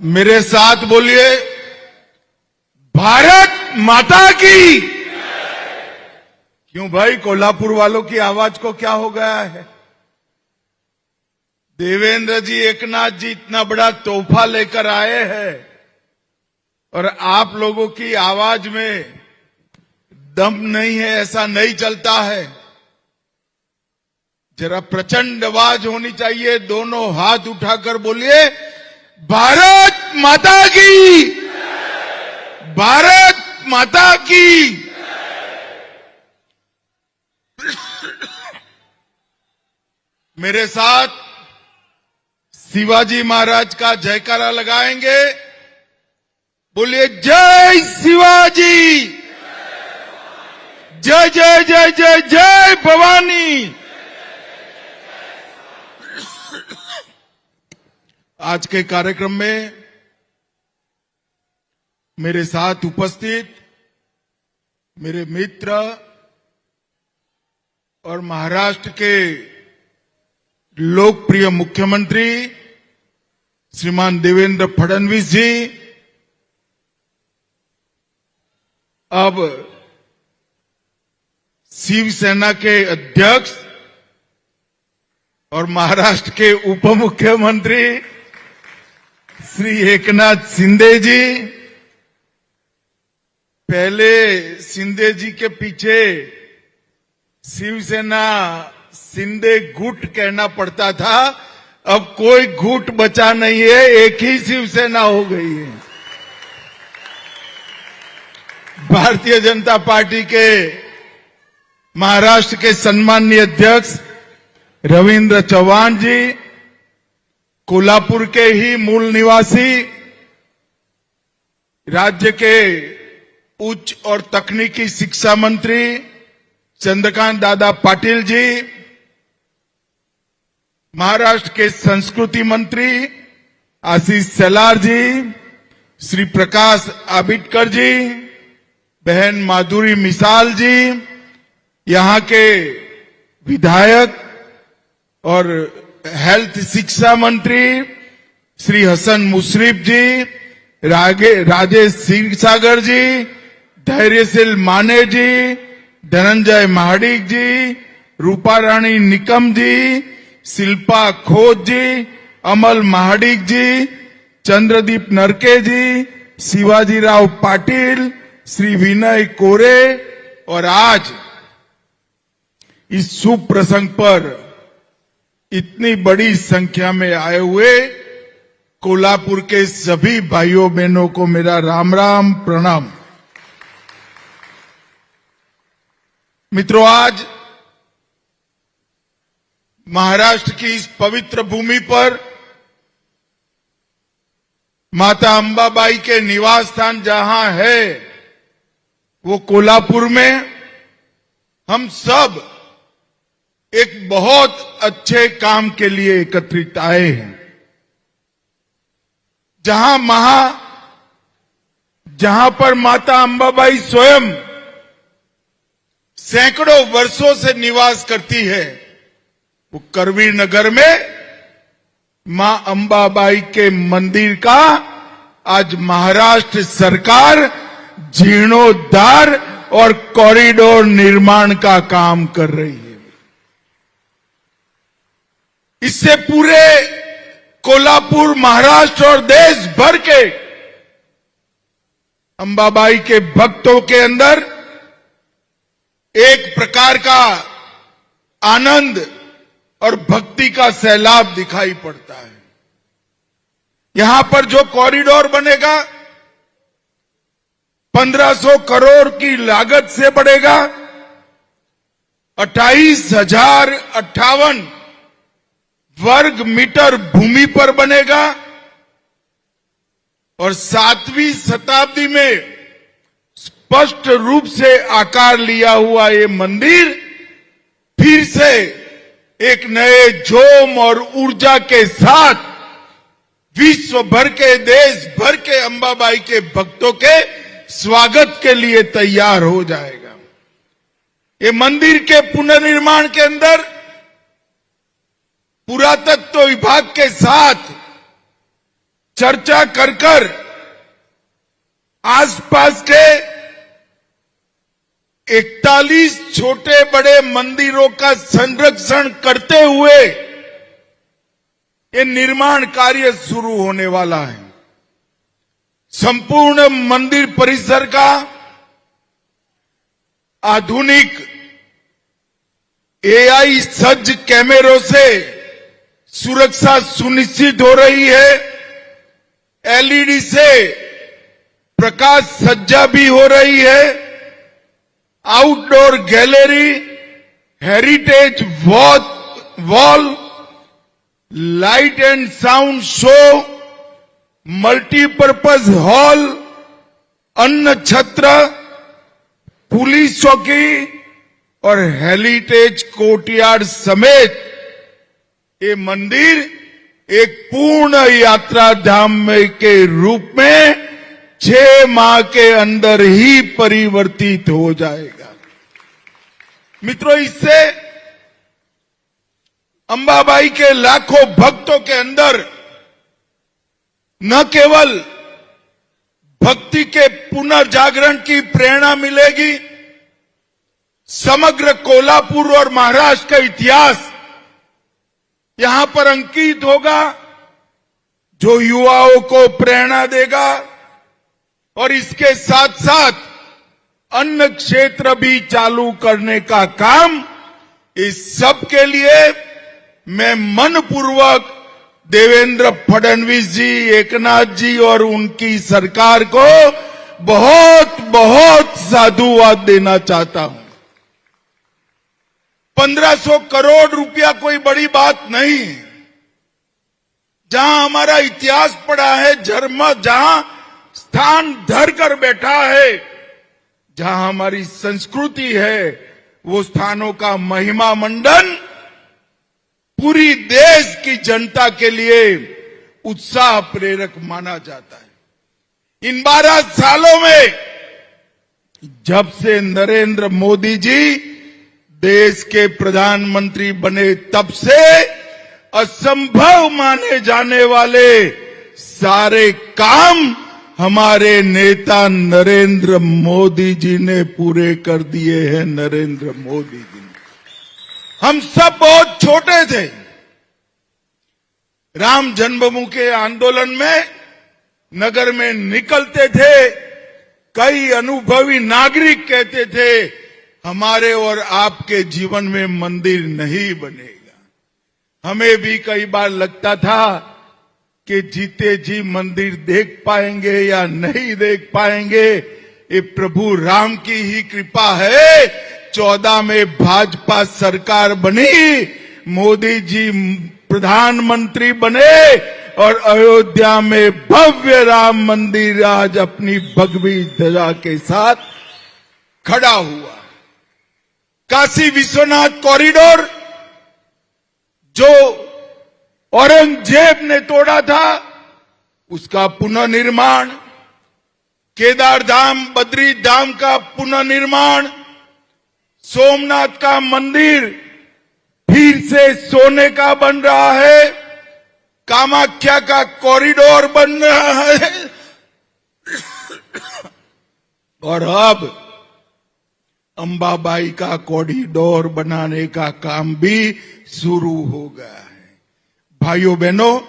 मेरे साथ बोलिए, भारत माता की। क्यों भाई, कोल्हापुर वालों की आवाज को क्या हो गया है? देवेंद्र जी, एकनाथ जी इतना बड़ा तोहफा लेकर आए हैं और आप लोगों की आवाज में दम नहीं है, ऐसा नहीं चलता है। जरा प्रचंड आवाज होनी चाहिए। दोनों हाथ उठाकर बोलिए, भारत माता की, भारत माता की। मेरे साथ शिवाजी महाराज का जयकारा लगाएंगे। बोलिए, जय शिवाजी, जय जय जय जय जय भवानी। आज के कार्यक्रम में मेरे साथ उपस्थित मेरे मित्र और महाराष्ट्र के लोकप्रिय मुख्यमंत्री श्रीमान देवेंद्र फडणवीस जी, अब शिवसेना के अध्यक्ष और महाराष्ट्र के उप मुख्यमंत्री श्री एकनाथ शिंदे जी। पहले शिंदे जी के पीछे शिवसेना शिंदे गुट कहना पड़ता था, अब कोई गुट बचा नहीं है, एक ही शिवसेना हो गई है। भारतीय जनता पार्टी के महाराष्ट्र के सम्माननीय अध्यक्ष रविंद्र चौहान जी, कोल्हापुर के ही मूल निवासी, राज्य के उच्च और तकनीकी शिक्षा मंत्री चंद्रकांत दादा पाटिल जी, महाराष्ट्र के संस्कृति मंत्री आशीष शेलार जी, श्री प्रकाश आंबेडकर जी, बहन माधुरी मिसाल जी, यहां के विधायक और हेल्थ शिक्षा मंत्री श्री हसन मुशर्रफ जी, राजेश क्षीरसागर जी, धैर्यशील माने जी, धनंजय महाडिक जी, रूपा रानी निकम जी, शिल्पा खोज जी, अमल महाडिक जी, चंद्रदीप नरके जी, शिवाजी राव पाटिल, श्री विनय कोरे। और आज इस शुभ प्रसंग पर इतनी बड़ी संख्या में आए हुए कोल्हापुर के सभी भाइयों बहनों को मेरा राम राम प्रणाम। मित्रों, आज महाराष्ट्र की इस पवित्र भूमि पर माता अंबाबाई के निवास स्थान जहां है, वो कोल्हापुर में हम सब एक बहुत अच्छे काम के लिए एकत्रित आए हैं। जहां पर माता अंबाबाई स्वयं सैकड़ों वर्षों से निवास करती है, वो करवीर नगर में मां अंबाबाई के मंदिर का आज महाराष्ट्र सरकार जीर्णोद्धार और कॉरिडोर निर्माण का काम कर रही है। इससे पूरे कोल्हापुर, महाराष्ट्र और देश भर के अंबाबाई के भक्तों के अंदर एक प्रकार का आनंद और भक्ति का सैलाब दिखाई पड़ता है। यहां पर जो कॉरिडोर बनेगा 1500 करोड़ की लागत से बढ़ेगा, 28,058 वर्ग मीटर भूमि पर बनेगा और 7वीं शताब्दी में स्पष्ट रूप से आकार लिया हुआ ये मंदिर फिर से एक नए जोम और ऊर्जा के साथ विश्व भर के, देश भर के अंबाबाई के भक्तों के स्वागत के लिए तैयार हो जाएगा। ये मंदिर के पुनर्निर्माण के अंदर पुरातत्व विभाग के साथ चर्चा कर आसपास के 41 छोटे बड़े मंदिरों का संरक्षण करते हुए ये निर्माण कार्य शुरू होने वाला है। संपूर्ण मंदिर परिसर का आधुनिक एआई सज्ज कैमरों से सुरक्षा सुनिश्चित हो रही है। एलईडी से प्रकाश सज्जा भी हो रही है। Outdoor gallery, heritage wall, light and sound show, multipurpose hall, अन्न छत्र, पुलिस चौकी और हेरिटेज कोर्टयार्ड समेत ये मंदिर एक पूर्ण यात्रा धाम में के रूप में 6 माह के अंदर ही परिवर्तित हो जाएगा। मित्रों, इससे अंबाबाई के लाखों भक्तों के अंदर न केवल भक्ति के पुनर्जागरण की प्रेरणा मिलेगी, समग्र कोल्हापुर और महाराष्ट्र का इतिहास यहां पर अंकित होगा, जो युवाओं को प्रेरणा देगा। और इसके साथ साथ अन्य क्षेत्र भी चालू करने का काम, इस सब के लिए मैं मनपूर्वक देवेंद्र फडणवीस जी, एकनाथ जी और उनकी सरकार को बहुत बहुत साधुवाद देना चाहता हूं। 1500 करोड़ रुपया कोई बड़ी बात नहीं है। जहां हमारा इतिहास पड़ा है, जहां स्थान धर कर बैठा है, जहां हमारी संस्कृति है, वो स्थानों का महिमा मंडन पूरी देश की जनता के लिए उत्साह प्रेरक माना जाता है। इन 12 सालों में जब से नरेंद्र मोदी जी देश के प्रधानमंत्री बने, तब से असंभव माने जाने वाले सारे काम हमारे नेता नरेंद्र मोदी जी ने पूरे कर दिए हैं। नरेंद्र मोदी जी ने, हम सब बहुत छोटे थे। राम जन्मभूमि के आंदोलन में नगर में निकलते थे, कई अनुभवी नागरिक कहते थे हमारे और आपके जीवन में मंदिर नहीं बनेगा। हमें भी कई बार लगता था कि जीते जी मंदिर देख पाएंगे या नहीं देख पाएंगे। ये प्रभु राम की ही कृपा है। 14 में भाजपा सरकार बनी, मोदी जी प्रधानमंत्री बने और अयोध्या में भव्य राम मंदिर आज अपनी भगवी ध्वजा के साथ खड़ा हुआ। काशी विश्वनाथ कॉरिडोर जो औरंगजेब ने तोड़ा था, उसका पुनर्निर्माण, केदार धाम, बद्री धाम का पुनर्निर्माण, सोमनाथ का मंदिर फिर से सोने का बन रहा है, कामाख्या का कॉरिडोर बन रहा है और अब अंबाबाई का कॉरिडोर बनाने का काम भी शुरू हो गया है। भाइयों बहनों,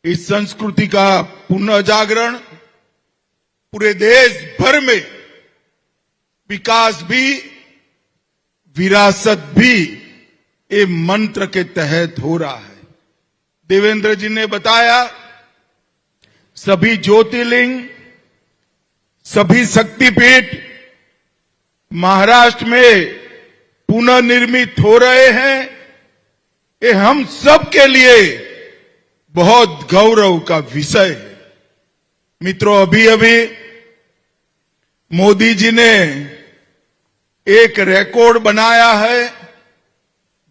इस संस्कृति का पुनर्जागरण पूरे देश भर में विकास भी विरासत भी ये मंत्र के तहत हो रहा है। देवेंद्र जी ने बताया सभी ज्योतिर्लिंग, सभी शक्तिपीठ महाराष्ट्र में पुनर्निर्मित हो रहे हैं। ये हम सब के लिए बहुत गौरव का विषय है। मित्रों, अभी अभी मोदी जी ने एक रिकॉर्ड बनाया है।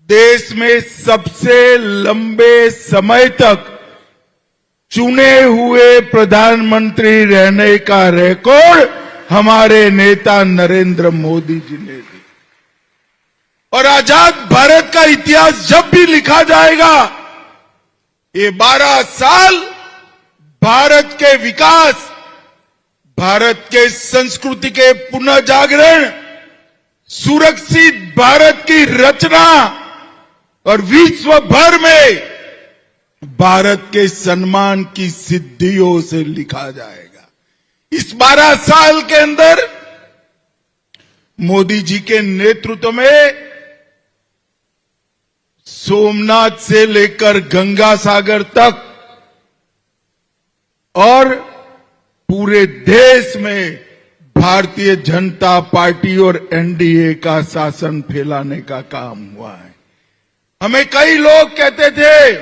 देश में सबसे लंबे समय तक चुने हुए प्रधानमंत्री रहने का रिकॉर्ड हमारे नेता नरेंद्र मोदी जी ने दी। और आजाद भारत का इतिहास जब भी लिखा जाएगा, ये 12 साल भारत के विकास, भारत के संस्कृति के पुनः जागरण, सुरक्षित भारत की रचना और विश्व भर में भारत के सम्मान की सिद्धियों से लिखा जाएगा। इस 12 साल के अंदर मोदी जी के नेतृत्व में सोमनाथ से लेकर गंगा सागर तक और पूरे देश में भारतीय जनता पार्टी और एनडीए का शासन फैलाने का काम हुआ है। हमें कई लोग कहते थे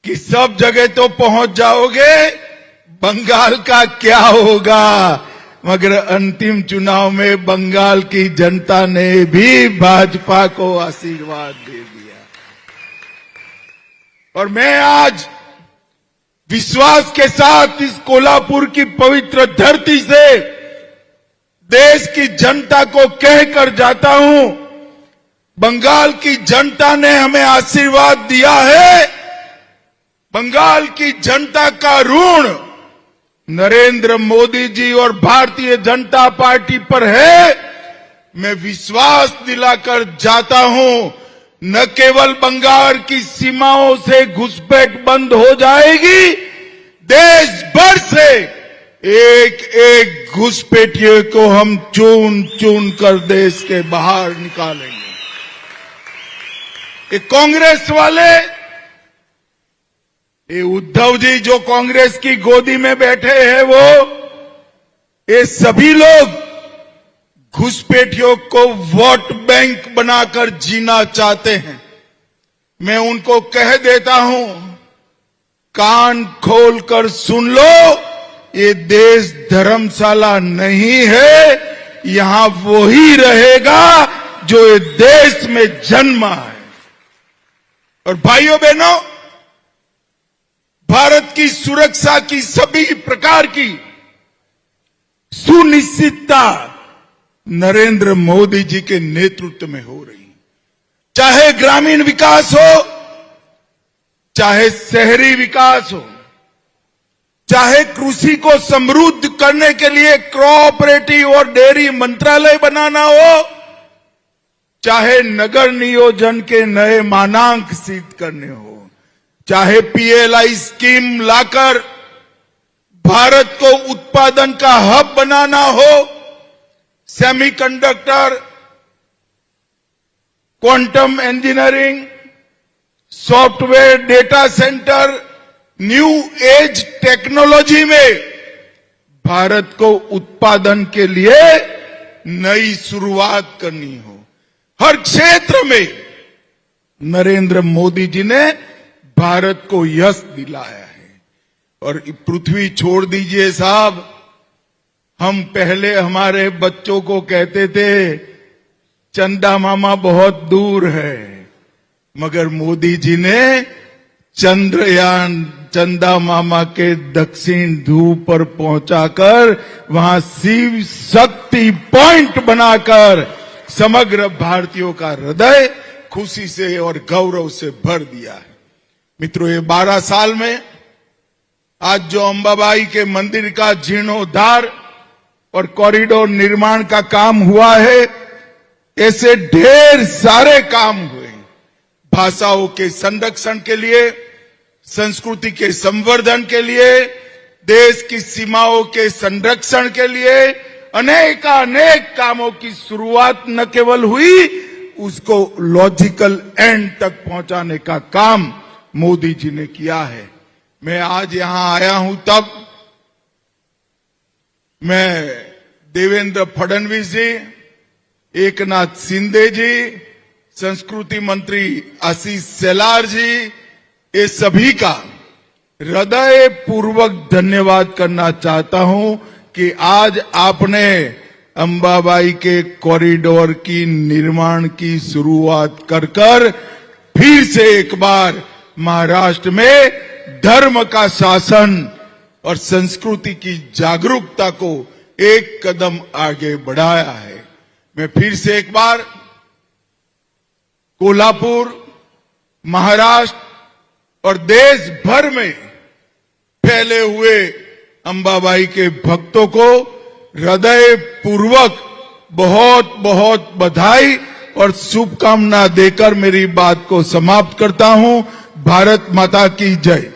कि सब जगह तो पहुंच जाओगे, बंगाल का क्या होगा, मगर अंतिम चुनाव में बंगाल की जनता ने भी भाजपा को आशीर्वाद दे दिया। और मैं आज विश्वास के साथ इस कोल्हापुर की पवित्र धरती से देश की जनता को कहकर जाता हूं, बंगाल की जनता ने हमें आशीर्वाद दिया है। बंगाल की जनता का ऋण नरेंद्र मोदी जी और भारतीय जनता पार्टी पर है। मैं विश्वास दिलाकर जाता हूं, न केवल बंगाल की सीमाओं से घुसपैठ बंद हो जाएगी, देश भर से एक एक घुसपैठियों को हम चुन चुन कर देश के बाहर निकालेंगे। ये कांग्रेस वाले, ये उद्धव जी जो कांग्रेस की गोदी में बैठे हैं, ये सभी लोग घुसपैठियों को वोट बैंक बनाकर जीना चाहते हैं। मैं उनको कह देता हूं, कान खोलकर सुन लो, ये देश धर्मशाला नहीं है, यहां वही रहेगा जो ये देश में जन्मा है। और भाइयों बहनों, भारत की सुरक्षा की सभी प्रकार की सुनिश्चितता नरेंद्र मोदी जी के नेतृत्व में हो रही है। चाहे ग्रामीण विकास हो, चाहे शहरी विकास हो, चाहे कृषि को समृद्ध करने के लिए कोऑपरेटिव और डेयरी मंत्रालय बनाना हो, चाहे नगर नियोजन के नए मानांक सिद्ध करने हो, चाहे पीएलआई स्कीम लाकर भारत को उत्पादन का हब बनाना हो, semiconductor, quantum engineering, software, data centre, new age technology में भारत को उत्पादन के लिए नई शुरुआत करनी हो, हर क्षेत्र में नरेंद्र मोदी जी ने भारत को यश दिलाया है। और पृथ्वी छोड़ दीजिए साहब, हम पहले हमारे बच्चों को कहते थे चंदा मामा बहुत दूर है, मगर मोदी जी ने चंद्रयान चंदा मामा के दक्षिण ध्रुव पर पहुंचाकर वहां शिव शक्ति पॉइंट बनाकर समग्र भारतीयों का हृदय खुशी से और गौरव से भर दिया है। मित्रों, ये 12 साल में आज जो अंबाबाई के मंदिर का जीर्णोद्धार और कॉरिडोर निर्माण का काम हुआ है, ऐसे ढेर सारे काम हुए। भाषाओं के संरक्षण के लिए, संस्कृति के संवर्धन के लिए, देश की सीमाओं के संरक्षण के लिए अनेक कामों की शुरुआत न केवल हुई, उसको लॉजिकल एंड तक पहुंचाने का काम मोदी जी ने किया है। मैं आज यहां आया हूं तब मैं देवेंद्र फडणवीस जी, एकनाथ शिंदे जी, संस्कृति मंत्री आशीष शेलार जी, ये सभी का हृदय पूर्वक धन्यवाद करना चाहता हूं कि आज आपने अंबाबाई के कॉरिडोर की निर्माण की शुरुआत कर फिर से एक बार महाराष्ट्र में धर्म का शासन और संस्कृति की जागरूकता को एक कदम आगे बढ़ाया है। मैं फिर से एक बार कोल्हापुर, महाराष्ट्र और देश भर में फैले हुए अंबाबाई के भक्तों को हृदय पूर्वक बहुत बहुत बधाई और शुभकामना देकर मेरी बात को समाप्त करता हूं। भारत माता की जय।